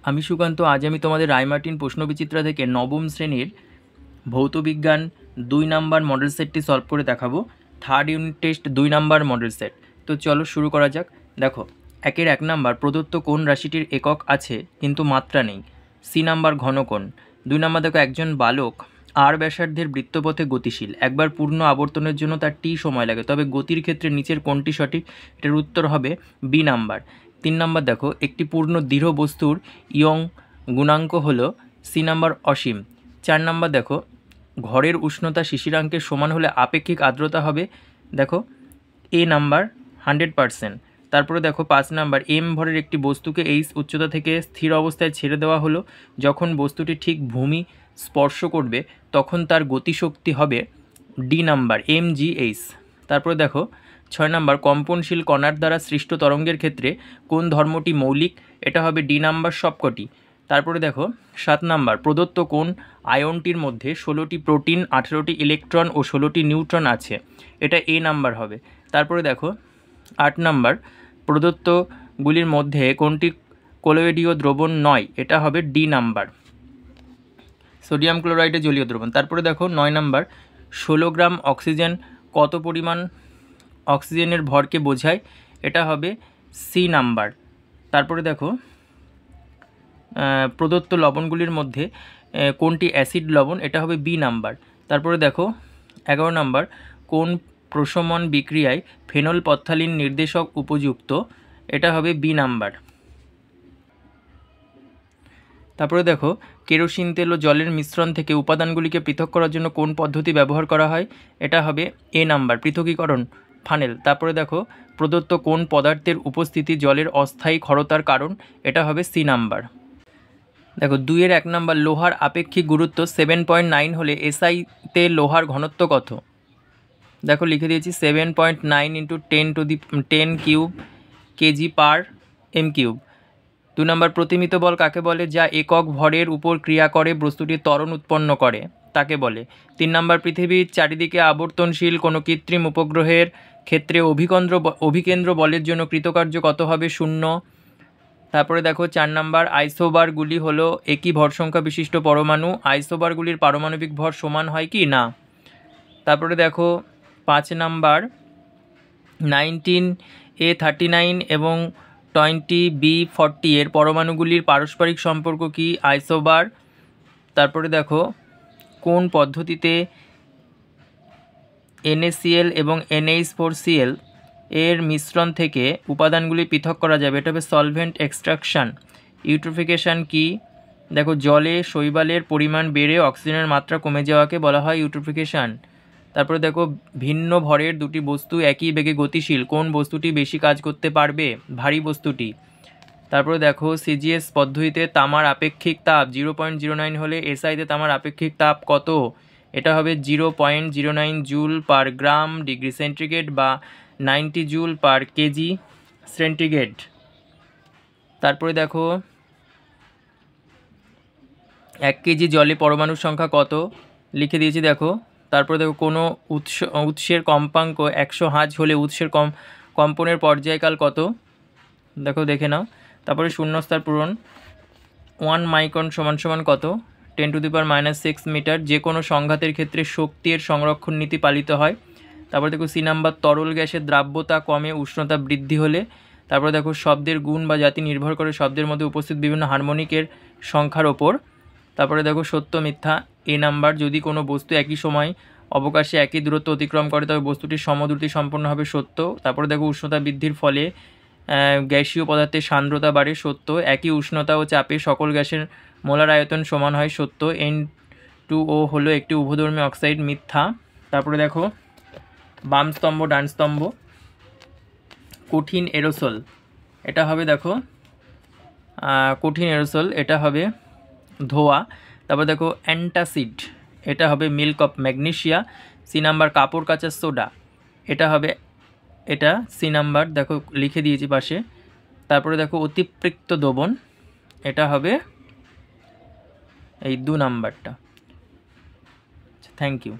আমি সুকান্ত। আজ আমি তোমাদের রায়মার্টিন প্রশ্নবিচিত্রা থেকে নবম শ্রেণীর ভৌতবিজ্ঞান 2 নাম্বার মডেল সেটটি সলভ করে দেখাবো। Third unit test 2 number model set. তো চলো শুরু করা যাক। দেখো, 1 নাম্বার প্রদত্ত কোন রাশিটির একক আছে কিন্তু মাত্রা নেই। C number ঘনকোণ। 2 নাম্বার দেখো, একজন বালক আর ব্যাসার্ধের বৃত্তপথে গতিশীল, একবার পূর্ণ আবর্তনের জন্য তার টি সময় লাগে, তবে গতির ক্ষেত্রে নিচের কোনটি সঠিক? এটার উত্তর হবে বি নাম্বার। 3 নাম্বার দেখো, একটি পূর্ণ দৃঢ় বস্তুর ইয়ং গুণাঙ্ক হলো সি নাম্বার অসীম। 4 নাম্বার দেখো, ঘরের উষ্ণতা শিশিরাঙ্কের সমান হলে আপেক্ষিক আর্দ্রতা হবে, দেখো এ নাম্বার 100%। তারপরে দেখো 5 নাম্বার, এম ভরের একটি বস্তুকে এইচ উচ্চতা থেকে স্থির অবস্থায় ছেড়ে দেওয়া হলো, যখন বস্তুটি ঠিক ভূমি স্পর্শ করবে তখন তার গতিশক্তি হবে ডি নাম্বার mgh। তারপরে দেখো 6 নাম্বার, কম্পনশীল কণার দ্বারা সৃষ্ট তরঙ্গের ক্ষেত্রে কোন ধর্মটি মৌলিক? এটা হবে ডি নাম্বার সবকটি। তারপরে দেখো 7 নাম্বার, প্রদত্ত কোন আয়নটির মধ্যে 16টি প্রোটিন, 18টি ইলেকট্রন ও 16টি নিউট্রন আছে? এটা এ নাম্বার হবে। তারপরে দেখো 8 নাম্বার, প্রদত্তগুলির মধ্যে কোনটি কলোয়েডীয় দ্রবণ নয়? এটা হবে ডি নাম্বার, সোডিয়াম ক্লোরাইডের জলীয় দ্রবণ। তারপরে দেখো 9 নাম্বার, 16 গ্রাম অক্সিজেন কত পরিমাণ অক্সিজেনের ভরকে বোঝায়? এটা হবে সি নাম্বার। তারপরে দেখো প্রদত্ত লবণগুলির মধ্যে কোনটি অ্যাসিড লবণ? এটা হবে বি নাম্বার। তারপরে দেখো 11 নাম্বার, কোন প্রশমন বিক্রিয়ায় ফেনল পথ্যালিন নির্দেশক উপযুক্ত? এটা হবে বি নাম্বার। তারপরে দেখো, কেরোসিন তেল ও জলের মিশ্রণ থেকে উপাদানগুলিকে পৃথক করার জন্য কোন পদ্ধতি ব্যবহার করা হয়? এটা হবে এ নাম্বার, পৃথকীকরণ, ফানেল। তারপরে দেখো, প্রদত্ত কোন পদার্থের উপস্থিতি জলের অস্থায়ী ক্ষরতার কারণ? এটা হবে সি নাম্বার। দেখো 2-এর 1 নাম্বার, লোহার আপেক্ষিক গুরুত্ব 7.9 হলে এসআইতে লোহার ঘনত্ব কত? দেখো লিখে দিয়েছি 7.9 × 10 cube KG per M cube. 2 number, প্রতিমিত বল কাকে বলে? যা একক ভরের উপর ক্রিয়া করে বস্তুটি ত্বরণ উৎপন্ন করে, তাকে বলে। 3 নাম্বার, পৃথিবীর চারিদিকে আবর্তনশীল কোনো কৃত্রিম উপগ্রহের ক্ষেত্রে অভিকেন্দ্র বলের জন্য কৃতকার্য কত হবে? 0। তারপরে দেখো 4 নাম্বার, আইসোবারগুলি হলো একই ভর সংখ্যা বিশিষ্ট পরমাণু, আইসোবারগুলির পারমাণবিক ভর সমান হয় কি না? তারপরে দেখো 5 নাম্বার, 19A39 এবং 20B40 এর পরমাণুগুলির পারস্পরিক সম্পর্ক কি? আইসোবার। তারপরে দেখো কোন পদ্ধতিতে NaCl এবং NH4Cl এর মিশ্রণ থেকে উপাদানগুলি পৃথক করা যাবে? এটা হবে সলভেন্ট এক্সট্রাকশন। ইউট্রোফিকেশন কি? দেখো, জলে শৈবালের পরিমাণ বেড়ে অক্সিজেনের মাত্রা কমে যাওয়াকে বলা হয় ইউট্রোফিকেশন। তারপরে দেখো, ভিন্ন ভরের দুটি বস্তু একই বেগে গতিশীল, কোন বস্তুটি বেশি কাজ করতে পারবে? ভারী বস্তুটি। তারপরে দেখো, সিজিএস পদ্ধতিতে তামার আপেক্ষিক তাপ 0.09 হলে এসআইতে তামার আপেক্ষিক তাপ কত? এটা হবে 0.09 জুল পার গ্রাম ডিগ্রি সেন্টিগ্রেড বা 90 জুল পার কেজি সেন্টিগ্রেড। তারপরে দেখো 1 কেজি জলে পরমাণুর সংখ্যা কত? লিখে দিয়েছি দেখো। তারপরে দেখো, কোনো উৎসের কম্পাঙ্ক 100 হাজ হলে উৎসের কম্পনের পর্যায়কাল কত? দেখো দেখে নাও। তারপরে শূন্যস্থান পূরণ। 1 মাইক্রন সমান কত? 10⁻⁻6 মিটার। যে কোনো সংঘাতের ক্ষেত্রে শক্তির সংরক্ষণ নীতি পালিত হয়। তারপরে দেখো সি নাম্বার, তরল গ্যাসের দ্রাব্যতা কমে উষ্ণতা বৃদ্ধি হলে। তারপরে দেখো, শব্দের গুণ বা জাতি নির্ভর করে শব্দের মধ্যে উপস্থিত বিভিন্ন হারমোনিকের সংখ্যার ওপর। তারপরে দেখো সত্য মিথ্যা, এ নাম্বার, যদি কোনো বস্তু একই সময় অবকাশে একই দূরত্ব অতিক্রম করে তবে বস্তুটির সমদ্রুতি সম্পন্ন হবে, সত্য। তারপরে দেখো, উষ্ণতা বৃদ্ধির ফলে গ্যাসীয় পদার্থের সান্দ্রতা বাড়ে, সত্য। একই উষ্ণতা ও চাপে সকল গ্যাসের মোলার আয়তন সমান হয়, সত্য। N2O হলো একটি উভধর্মী অক্সাইড, মিথ্যা। তারপরে দেখো বাম স্তম্ভ ডান স্তম্ভ। কঠিন এরোসল, এটা হবে দেখো কঠিন এরোসল, এটা হবে ধোঁয়া। তারপর দেখো অ্যান্টাসিড, এটা হবে milk of magnesia. C number, কাপড় কাচার সোডা, এটা হবে এটা সি নাম্বার, দেখো লিখে দিয়েছি পাশে। তারপরে দেখো অতিপৃক্ত দ্রবণ, এটা হবে এই 2 নাম্বারটা। Thank you.